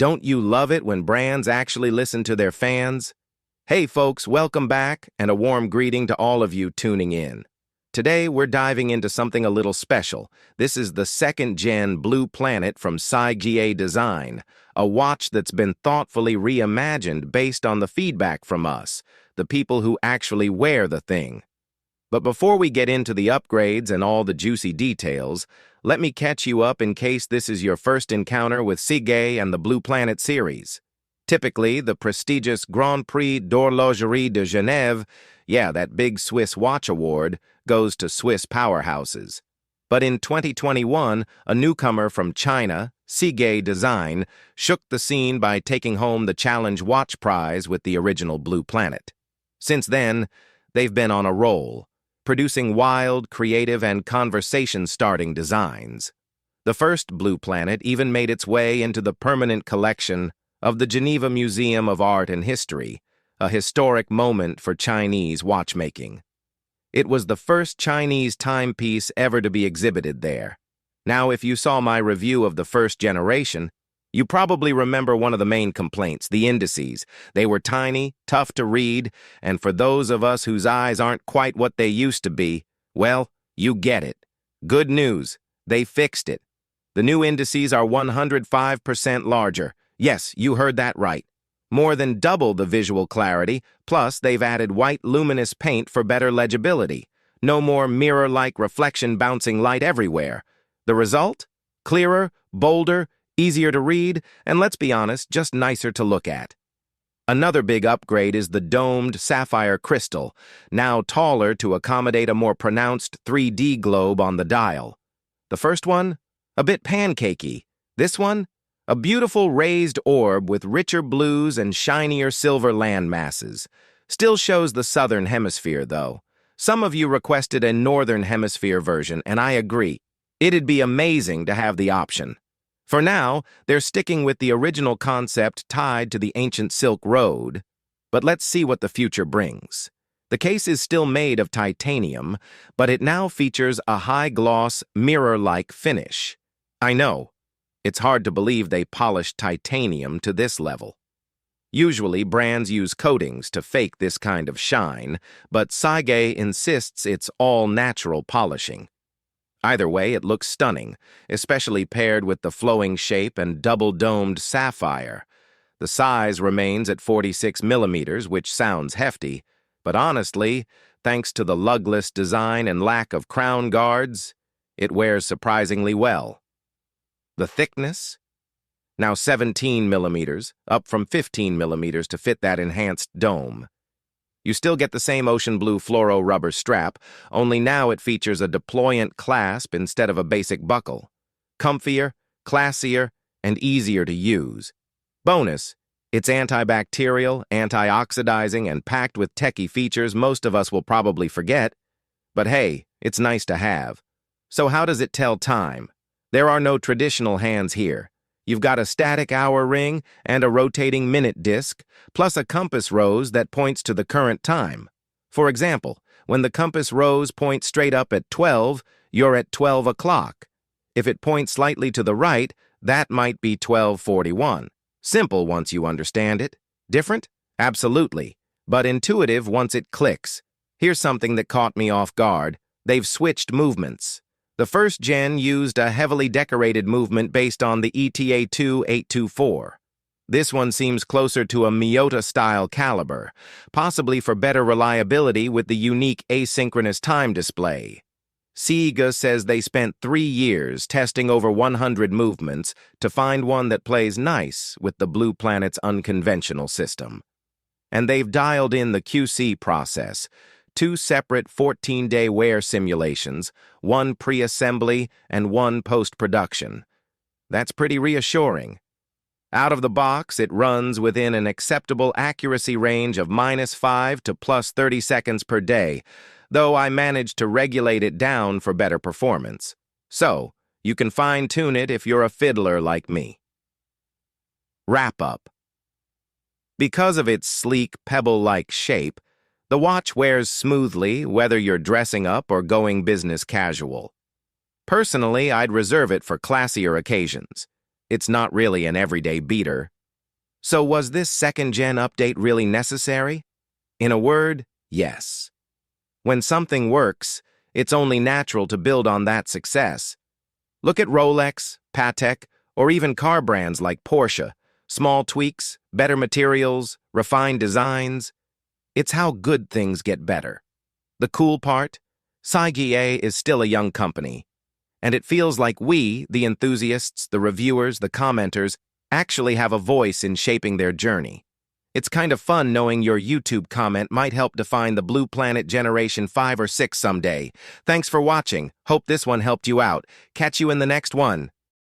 Don't you love it when brands actually listen to their fans? Hey folks, welcome back, and a warm greeting to all of you tuning in. Today, we're diving into something a little special. This is the second-gen Blue Planet from Ciga Design, a watch that's been thoughtfully reimagined based on the feedback from us, the people who actually wear the thing. But before we get into the upgrades and all the juicy details, let me catch you up in case this is your first encounter with Ciga and the Blue Planet series. Typically, the prestigious Grand Prix d'Horlogerie de Genève, that big Swiss watch award, goes to Swiss powerhouses. But in 2021, a newcomer from China, Ciga Design, shook the scene by taking home the Challenge Watch Prize with the original Blue Planet. Since then, they've been on a roll, producing wild, creative, and conversation-starting designs. The first Blue Planet even made its way into the permanent collection of the Geneva Museum of Art and History, a historic moment for Chinese watchmaking. It was the first Chinese timepiece ever to be exhibited there. Now, if you saw my review of the first generation, you probably remember one of the main complaints, the indices. They were tiny, tough to read, and for those of us whose eyes aren't quite what they used to be, well, you get it. Good news, they fixed it. The new indices are 105% larger. Yes, you heard that right. More than double the visual clarity, plus they've added white luminous paint for better legibility. No more mirror-like reflection bouncing light everywhere. The result? Clearer, bolder, easier to read, and let's be honest, just nicer to look at. Another big upgrade is the domed sapphire crystal, now taller to accommodate a more pronounced 3D globe on the dial. The first one? A bit pancakey. This one? A beautiful raised orb with richer blues and shinier silver land masses. Still shows the southern hemisphere, though. Some of you requested a northern hemisphere version, and I agree. It'd be amazing to have the option. For now, they're sticking with the original concept tied to the ancient Silk Road, but let's see what the future brings. The case is still made of titanium, but it now features a high-gloss, mirror-like finish. I know, it's hard to believe they polished titanium to this level. Usually, brands use coatings to fake this kind of shine, but Ciga insists it's all-natural polishing. Either way, it looks stunning, especially paired with the flowing shape and double-domed sapphire. The size remains at 46 millimeters, which sounds hefty, but honestly, thanks to the lugless design and lack of crown guards, it wears surprisingly well. The thickness? Now 17 millimeters, up from 15 millimeters to fit that enhanced dome. You still get the same ocean blue fluoro rubber strap, only now it features a deployant clasp instead of a basic buckle. Comfier, classier, and easier to use. Bonus, it's antibacterial, antioxidizing, and packed with techie features most of us will probably forget. But hey, it's nice to have. So how does it tell time? There are no traditional hands here. You've got a static hour ring and a rotating minute disc, plus a compass rose that points to the current time. For example, when the compass rose points straight up at 12, you're at 12 o'clock. If it points slightly to the right, that might be 12:41. Simple once you understand it. Different? Absolutely. But intuitive once it clicks. Here's something that caught me off guard. They've switched movements. The first gen used a heavily decorated movement based on the ETA 2824. This one seems closer to a Miyota-style caliber, possibly for better reliability with the unique asynchronous time display. Ciga says they spent 3 years testing over 100 movements to find one that plays nice with the Blue Planet's unconventional system. And they've dialed in the QC process. 2 separate 14-day wear simulations, 1 pre-assembly and 1 post-production. That's pretty reassuring. Out of the box, it runs within an acceptable accuracy range of -5 to +30 seconds per day, though I managed to regulate it down for better performance. So, you can fine-tune it if you're a fiddler like me. Wrap-up. Because of its sleek, pebble-like shape, the watch wears smoothly whether you're dressing up or going business casual. Personally, I'd reserve it for classier occasions. it's not really an everyday beater. So was this second-gen update really necessary? In a word, yes. When something works, it's only natural to build on that success. Look at Rolex, Patek, or even car brands like Porsche. Small tweaks, better materials, refined designs. It's how good things get better. The cool part? Ciga is still a young company. And it feels like we, the enthusiasts, the reviewers, the commenters, actually have a voice in shaping their journey. It's kind of fun knowing your YouTube comment might help define the Blue Planet Generation 5 or 6 someday. Thanks for watching. Hope this one helped you out. Catch you in the next one.